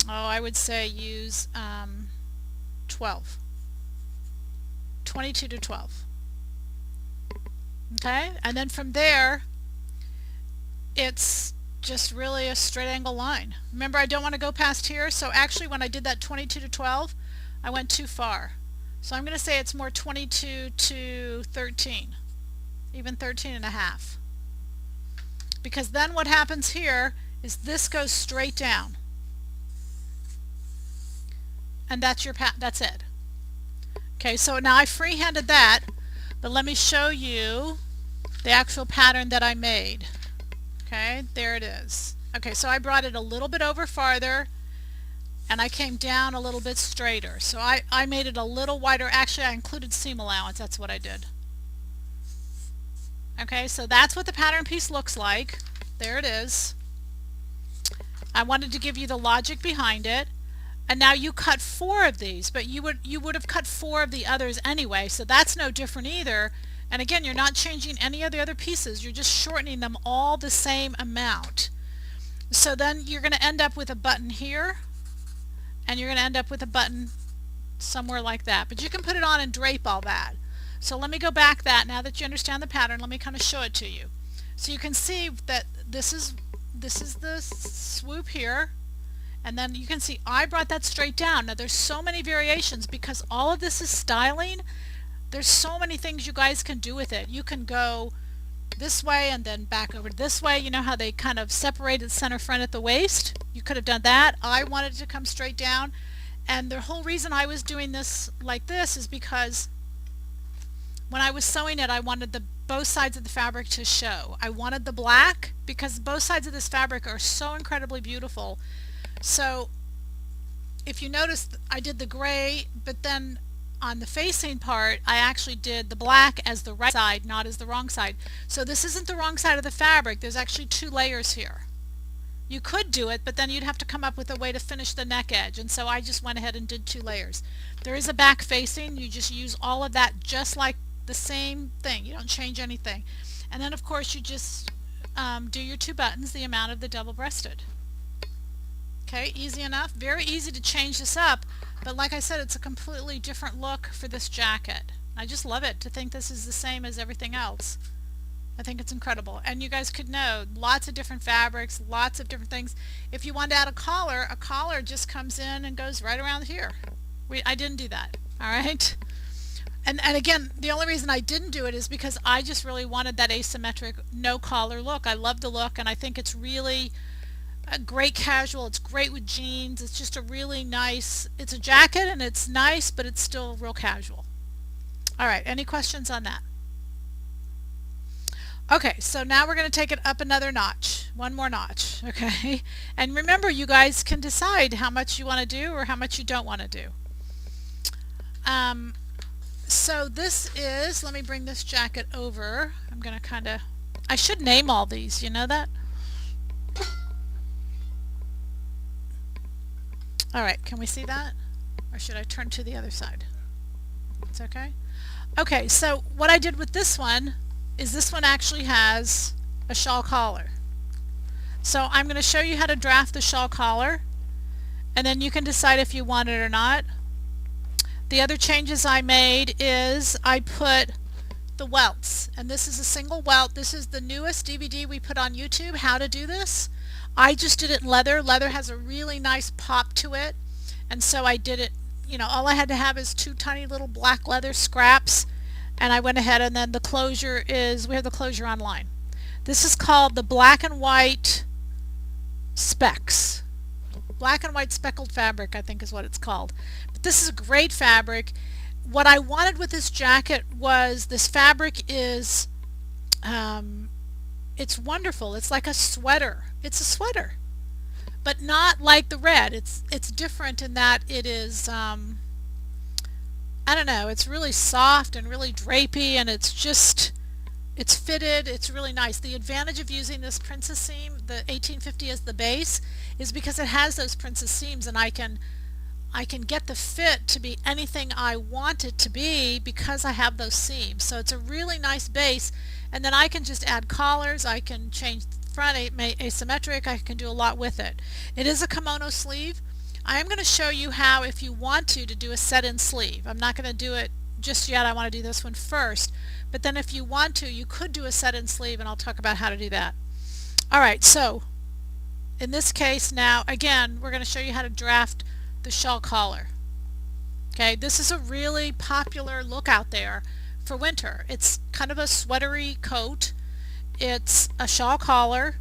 I would say use 12. 22 to 12. Okay, and then from there it's just really a straight angle line. Remember, I don't want to go past here, so actually when I did that 22 to 12 I went too far. So I'm going to say it's more 22 to 13, even 13 and a half. Because then what happens here is this goes straight down. And that's that's it. Okay, so now I freehanded that, but let me show you the actual pattern that I made. Okay, there it is. Okay, so I brought it a little bit over farther, and I came down a little bit straighter. So I made it a little wider. Actually, I included seam allowance. That's what I did. Okay, so that's what the pattern piece looks like. There it is. I wanted to give you the logic behind it. And now you cut 4 of these, but you would have cut 4 of the others anyway, so that's no different either. And again, you're not changing any of the other pieces, you're just shortening them all the same amount. So then you're going to end up with a button here, and you're going to end up with a button somewhere like that. But you can put it on and drape all that. So let me go back that, now that you understand the pattern, let me kind of show it to you. So you can see that this is the swoop here, and then you can see I brought that straight down. Now there's so many variations because all of this is styling. There's so many things you guys can do with it. You can go this way and then back over this way. You know how they kind of separated center front at the waist? You could have done that. I wanted to come straight down, and the whole reason I was doing this like this is because when I was sewing it, I wanted both sides of the fabric to show. I wanted the black because both sides of this fabric are so incredibly beautiful. So if you notice, I did the gray, but then on the facing part I actually did the black as the right side, not as the wrong side. So this isn't the wrong side of the fabric. There's actually 2 layers here. You could do it, but then you'd have to come up with a way to finish the neck edge, and so I just went ahead and did 2 layers. There is a back facing. You just use all of that just like the same thing. You don't change anything. And then of course you just do your 2 buttons, the amount of the double-breasted. Okay, easy enough. Very easy to change this up, but like I said, it's a completely different look for this jacket. I just love it to think this is the same as everything else. I think it's incredible. And you guys could know lots of different fabrics, lots of different things. If you want to add a collar just comes in and goes right around here. I didn't do that. All right. And again, the only reason I didn't do it is because I just really wanted that asymmetric no collar look. I love the look, and I think it's really a great casual. It's great with jeans. It's just a really nice, it's a jacket and it's nice, but it's still real casual. All right, any questions on that? Okay, so now we're going to take it up another notch, one more notch, okay? And remember, you guys can decide how much you want to do or how much you don't want to do. So this is, let me bring this jacket over. I'm going to I should name all these, you know that? All right, can we see that? Or should I turn to the other side? It's okay? Okay, so what I did with this one is this one actually has a shawl collar. So I'm going to show you how to draft the shawl collar, and then you can decide if you want it or not. The other changes I made is I put the welts, and this is a single welt. This is the newest DVD we put on YouTube, how to do this. I just did it in leather. Leather has a really nice pop to it, and so I did it, you know, all I had to have is 2 tiny little black leather scraps, and I went ahead, and then the closure is, we have the closure online. This is called the black and white specs. Black and white speckled fabric, I think is what it's called. But this is a great fabric. What I wanted with this jacket was this fabric is, it's wonderful. It's like a sweater. It's a sweater, but not like the red. It's different in that it is, I don't know, it's really soft and really drapey, and it's fitted. It's really nice. The advantage of using this princess seam, the 1850 as the base, is because it has those princess seams, and I can get the fit to be anything I want it to be because I have those seams. So it's a really nice base, and then I can just add collars. I can change the front asymmetric. I can do a lot with it. It is a kimono sleeve. I am going to show you how, if you want to do a set-in sleeve. I'm not going to do it just yet. I want to do this one first. But then if you want to, you could do a set-in sleeve, and I'll talk about how to do that. Alright, so in this case now, again, we're going to show you how to draft the shawl collar. Okay, this is a really popular look out there for winter. It's kind of a sweatery coat. It's a shawl collar,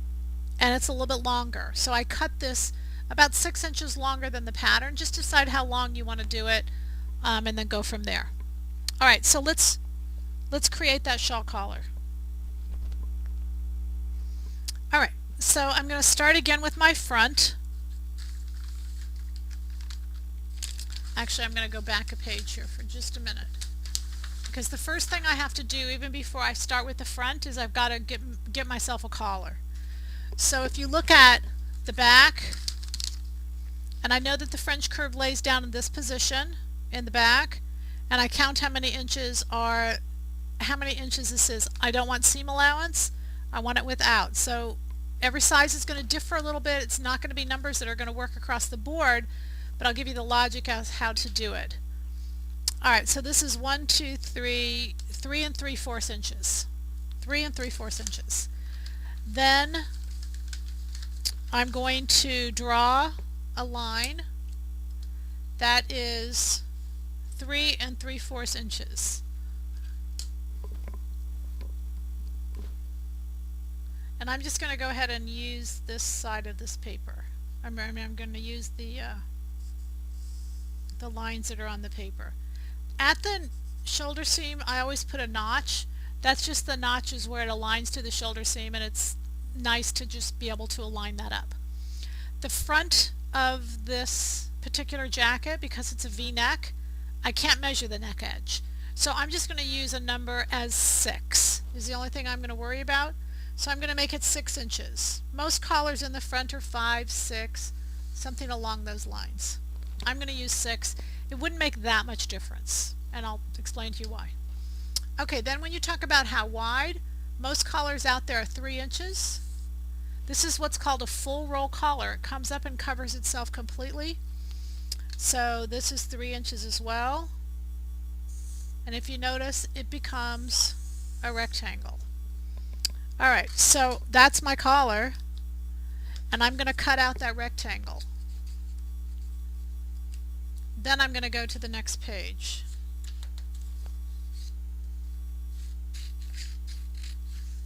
and it's a little bit longer. So I cut this about 6 inches longer than the pattern. Just decide how long you want to do it, and then go from there. Alright, so let's create that shawl collar. Alright, so I'm going to start again with my front. Actually, I'm going to go back a page here for just a minute, because the first thing I have to do, even before I start with the front, is I've got to get myself a collar. So if you look at the back, and I know that the French curve lays down in this position in the back, and I count how many inches this is. I don't want seam allowance. I want it without. So every size is going to differ a little bit. It's not going to be numbers that are going to work across the board, but I'll give you the logic as how to do it. Alright, so this is 3 3/4 inches. 3 3/4 inches. Then I'm going to draw a line that is 3 3/4 inches. And I'm just going to go ahead and use this side of this paper. I'm going to use the lines that are on the paper. At the shoulder seam, I always put a notch. That's just, the notch is where it aligns to the shoulder seam, and it's nice to just be able to align that up. The front of this particular jacket, because it's a V-neck, I can't measure the neck edge. So I'm just going to use a number as 6 is the only thing I'm going to worry about. So I'm going to make it 6 inches. Most collars in the front are 5, 6, something along those lines. I'm going to use 6. It wouldn't make that much difference, and I'll explain to you why. Okay, then when you talk about how wide, most collars out there are 3 inches. This is what's called a full roll collar. It comes up and covers itself completely. So this is 3 inches as well. And if you notice, it becomes a rectangle. Alright, so that's my collar, and I'm going to cut out that rectangle. Then I'm going to go to the next page.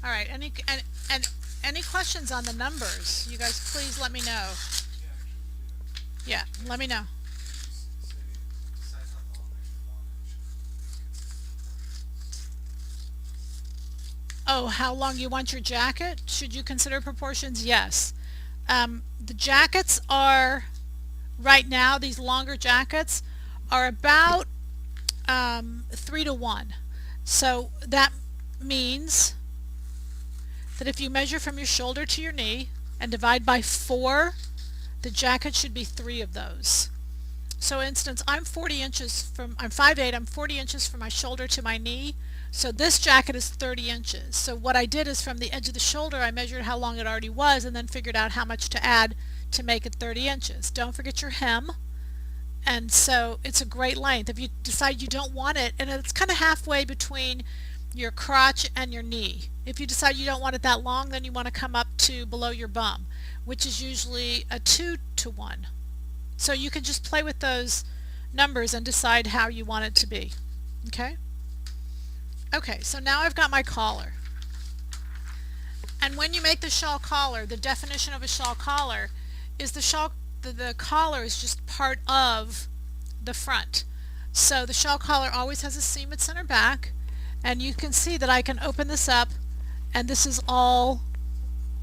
Alright, any questions on the numbers? You guys please let me know. Yeah, let me know. Oh, how long you want your jacket? Should you consider proportions? Yes. The jackets are, right now, these longer jackets are about 3 to 1. So that means that if you measure from your shoulder to your knee and divide by 4, the jacket should be 3 of those. So instance, I'm 5'8", I'm 40 inches from my shoulder to my knee. So this jacket is 30 inches. So what I did is from the edge of the shoulder, I measured how long it already was and then figured out how much to add to make it 30 inches. Don't forget your hem. And so it's a great length. If you decide you don't want it, and it's kind of halfway between your crotch and your knee. If you decide you don't want it that long, then you want to come up to below your bum, which is usually a 2 to 1. So you can just play with those numbers and decide how you want it to be. Okay? Okay, so now I've got my collar. And when you make the shawl collar, the definition of a shawl collar is the collar is just part of the front. So the shawl collar always has a seam at center back, and you can see that I can open this up, and this is all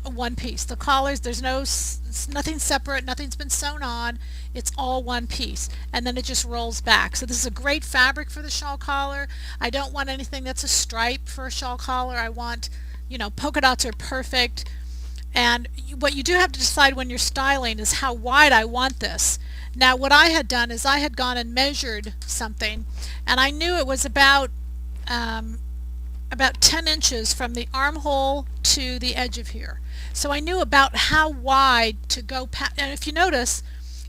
one piece. The collars, there's nothing separate, nothing's been sewn on, it's all one piece, and then it just rolls back. So this is a great fabric for the shawl collar. I don't want anything that's a stripe for a shawl collar. I want, polka dots are perfect. And what you do have to decide when you're styling is how wide I want this. Now what I had done is I had gone and measured something, and I knew it was about 10 inches from the armhole to the edge of here. So I knew about how wide to go past, and if you notice,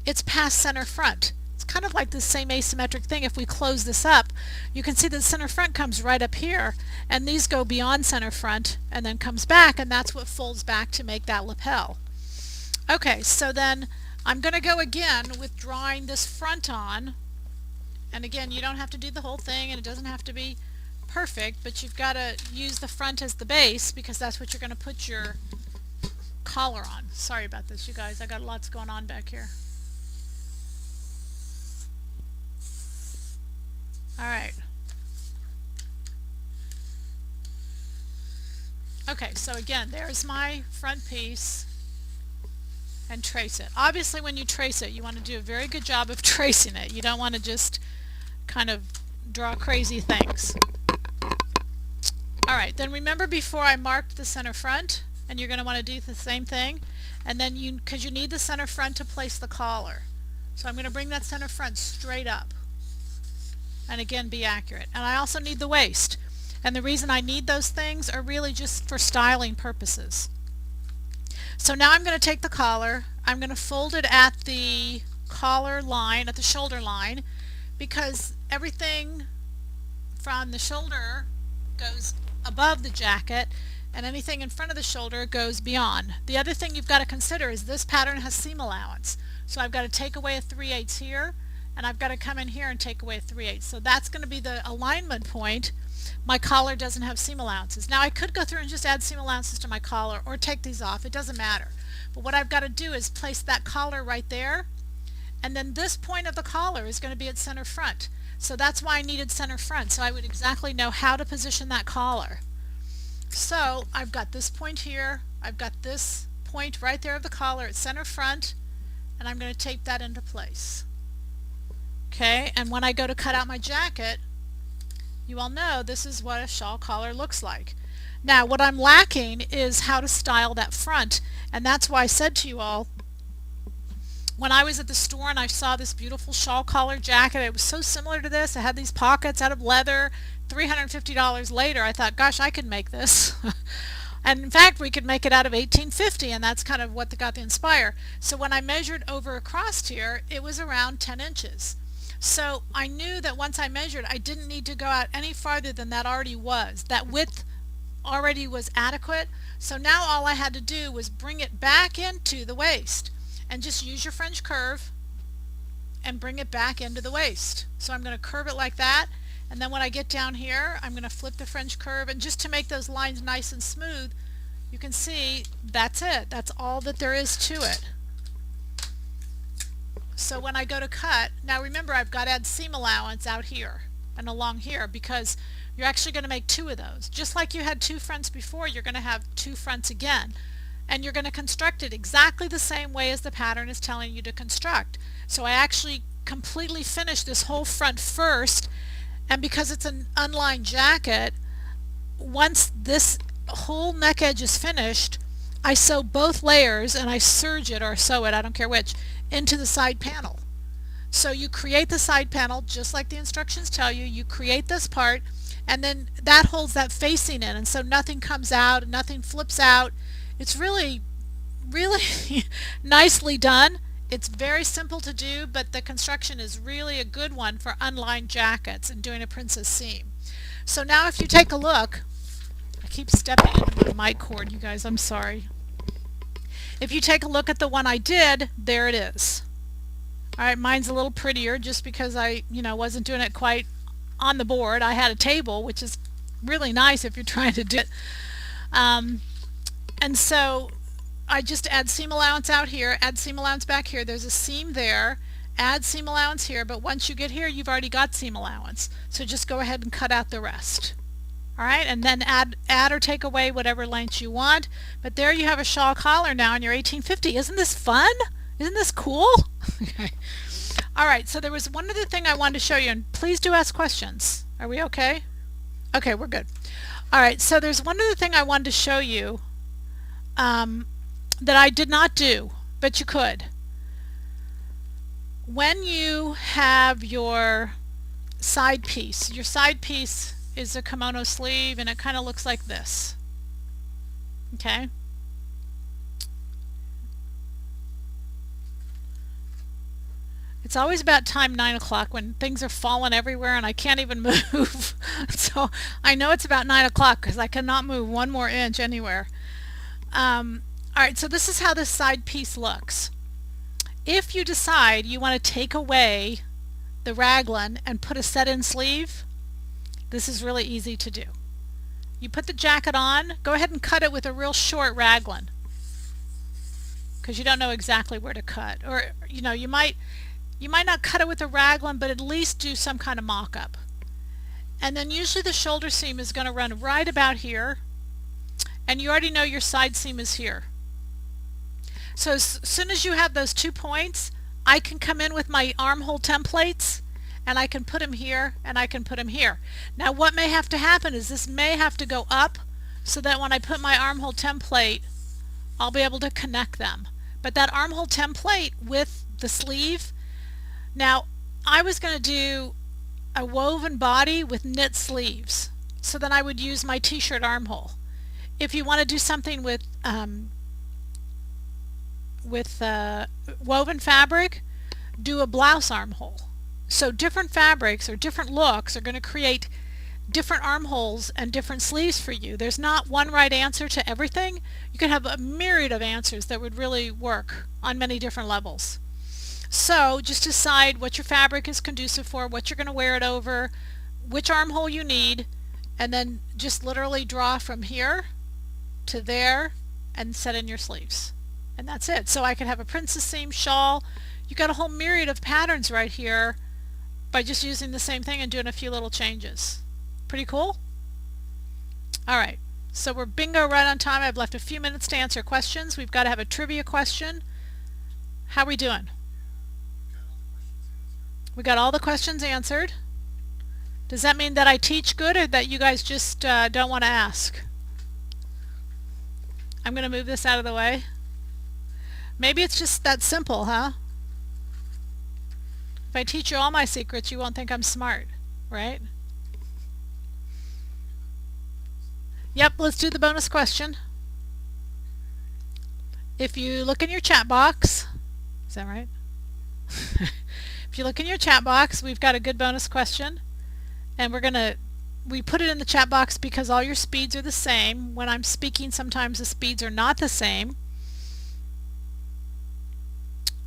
it's past center front. It's kind of like the same asymmetric thing. If we close this up, you can see that center front comes right up here, and these go beyond center front and then comes back, and that's what folds back to make that lapel. Okay, so then I'm going to go again with drawing this front on, and again, you don't have to do the whole thing, and it doesn't have to be perfect, but you've got to use the front as the base because that's what you're going to put your collar on. Sorry about this, you guys. I got lots going on back here. Alright. Okay, so again, there's my front piece, and trace it. Obviously when you trace it, you want to do a very good job of tracing it. You don't want to just kind of draw crazy things. Alright, then remember before I marked the center front, and you're going to want to do the same thing, and then because you need the center front to place the collar. So I'm going to bring that center front straight up, and again be accurate. And I also need the waist, and the reason I need those things are really just for styling purposes. So now I'm going to take the collar, I'm going to fold it at the collar line, at the shoulder line, because everything from the shoulder goes above the jacket and anything in front of the shoulder goes beyond. The other thing you've got to consider is this pattern has seam allowance. So I've got to take away a 3/8 here, and I've got to come in here and take away a 3/8. So that's going to be the alignment point. My collar doesn't have seam allowances. Now I could go through and just add seam allowances to my collar or take these off. It doesn't matter. But what I've got to do is place that collar right there, and then this point of the collar is going to be at center front. So that's why I needed center front, so I would exactly know how to position that collar. So I've got this point here, I've got this point right there of the collar at center front, and I'm going to tape that into place. Okay, and when I go to cut out my jacket, you all know this is what a shawl collar looks like. Now what I'm lacking is how to style that front, and that's why I said to you all, when I was at the store and I saw this beautiful shawl collar jacket, it was so similar to this. It had these pockets out of leather. $350 later, I thought, gosh, I could make this. And in fact, we could make it out of 1850, and that's kind of what got the Inspire. So when I measured over across here, it was around 10 inches. So I knew that once I measured, I didn't need to go out any farther than that already was. That width already was adequate. So now all I had to do was bring it back into the waist and just use your French curve and bring it back into the waist. So I'm going to curve it like that, and then when I get down here, I'm going to flip the French curve, and just to make those lines nice and smooth, you can see that's it. That's all that there is to it. So when I go to cut, now remember I've got to add seam allowance out here and along here, because you're actually going to make two of those. Just like you had two fronts before, you're going to have two fronts again. And you're going to construct it exactly the same way as the pattern is telling you to construct. So I actually completely finished this whole front first, and because it's an unlined jacket, once this whole neck edge is finished, I sew both layers, and I serge it or sew it, I don't care which, into the side panel. So you create the side panel just like the instructions tell you. You create this part, and then that holds that facing in, and so nothing comes out and nothing flips out. It's really nicely done. It's very simple to do, but the construction is really a good one for unlined jackets and doing a princess seam. So now if you take a look, I keep stepping into my mic cord, you guys, I'm sorry. If you take a look at the one I did, there it is. Alright, mine's a little prettier just because I wasn't doing it quite on the board. I had a table, which is really nice if you're trying to do it. And so I just add seam allowance out here, add seam allowance back here. There's a seam there, add seam allowance here, but once you get here, you've already got seam allowance. So just go ahead and cut out the rest. All right, and then add or take away whatever length you want. But there you have a shawl collar now in your 1850. Isn't this fun? Isn't this cool? Okay. All right, so there was one other thing I wanted to show you, and please do ask questions. Are we okay? Okay, we're good. All right, so there's one other thing I wanted to show you that I did not do, but you could. When you have your side piece is a kimono sleeve, and it kind of looks like this. Okay? It's always about time 9 o'clock when things are falling everywhere and I can't even move. So I know it's about 9 o'clock because I cannot move one more inch anywhere. Alright, so this is how this side piece looks. If you decide you want to take away the raglan and put a set-in sleeve, this is really easy to do. You put the jacket on, go ahead and cut it with a real short raglan, because you don't know exactly where to cut. Or you might not cut it with a raglan, but at least do some kind of mock-up. And then usually the shoulder seam is going to run right about here, and you already know your side seam is here. So as soon as you have those 2 points, I can come in with my armhole templates, and I can put them here, and I can put them here. Now what may have to happen is this may have to go up, so that when I put my armhole template, I'll be able to connect them. But that armhole template with the sleeve, now I was going to do a woven body with knit sleeves, so then I would use my t-shirt armhole. If you want to do something with woven fabric, do a blouse armhole. So different fabrics or different looks are going to create different armholes and different sleeves for you. There's not one right answer to everything. You can have a myriad of answers that would really work on many different levels. So just decide what your fabric is conducive for, what you're going to wear it over, which armhole you need, and then just literally draw from here to there and set in your sleeves. And that's it. So I could have a princess seam shawl. You got a whole myriad of patterns right here by just using the same thing and doing a few little changes. Pretty cool? Alright, so we're bingo right on time. I've left a few minutes to answer questions. We've got to have a trivia question. How are we doing? We got all the questions answered. Does that mean that I teach good, or that you guys just don't want to ask? I'm going to move this out of the way. Maybe it's just that simple, huh? If I teach you all my secrets, you won't think I'm smart, right? Yep, let's do the bonus question. If you look in your chat box, is that right? If you look in your chat box, we've got a good bonus question, and we put it in the chat box because all your speeds are the same. When I'm speaking, sometimes the speeds are not the same.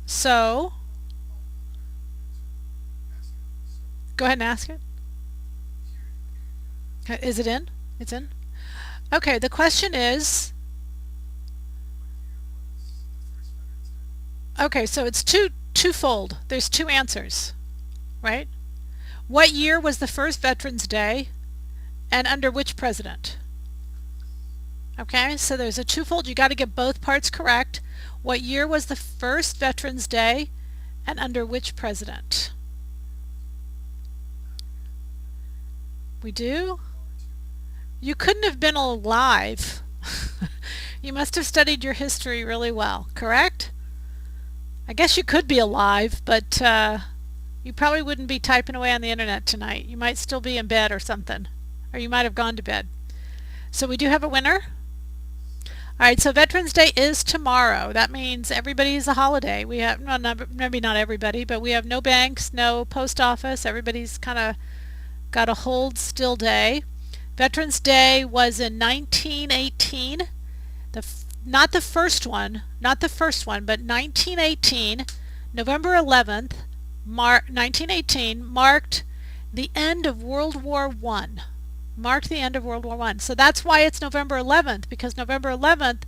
So, go ahead and ask it. Is it in? It's in? Okay, the question is, okay, so it's twofold. There's two answers, right? What year was the first Veterans Day, and under which president? Okay, so there's a twofold. You got to get both parts correct. What year was the first Veterans Day, and under which president? We do? You couldn't have been alive. You must have studied your history really well, correct? I guess you could be alive, but you probably wouldn't be typing away on the internet tonight. You might still be in bed or something, or you might have gone to bed. So we do have a winner. All right, so Veterans Day is tomorrow. That means everybody's a holiday. We have, well, maybe not everybody, but we have no banks, no post office. Everybody's kind of got a hold still day. Veterans Day was in 1918. Not the first one, but 1918, November 11th, 1918 marked the end of World War I. Marked the end of World War I. So that's why it's November 11th, because November 11th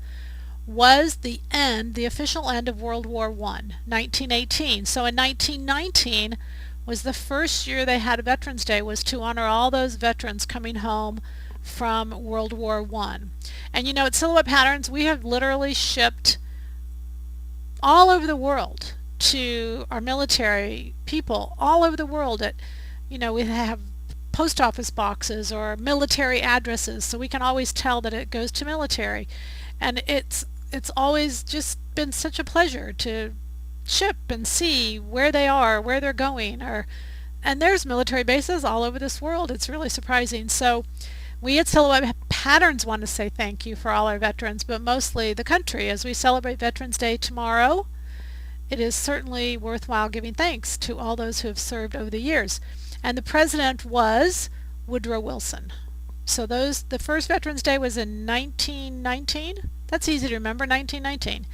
was the end, the official end of World War I, 1918. So in 1919 was the first year they had a Veterans Day, was to honor all those veterans coming home from World War I. And you know, at Silhouette Patterns, we have literally shipped all over the world to our military people, all over the world. We have post office boxes or military addresses, so we can always tell that it goes to military. And it's always just been such a pleasure to ship and see where they are, where they're going, and there's military bases all over this world. It's really surprising. So we at Silhouette Patterns want to say thank you for all our veterans, but mostly the country. As we celebrate Veterans Day tomorrow, it is certainly worthwhile giving thanks to all those who have served over the years. And the president was Woodrow Wilson. So the first Veterans Day was in 1919. That's easy to remember, 1919.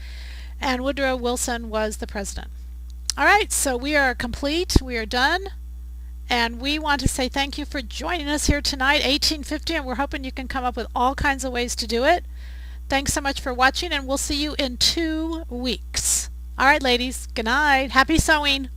And Woodrow Wilson was the president. All right, so we are complete. We are done. And we want to say thank you for joining us here tonight, 1850, and we're hoping you can come up with all kinds of ways to do it. Thanks so much for watching, and we'll see you in 2 weeks. All right, ladies, good night. Happy sewing.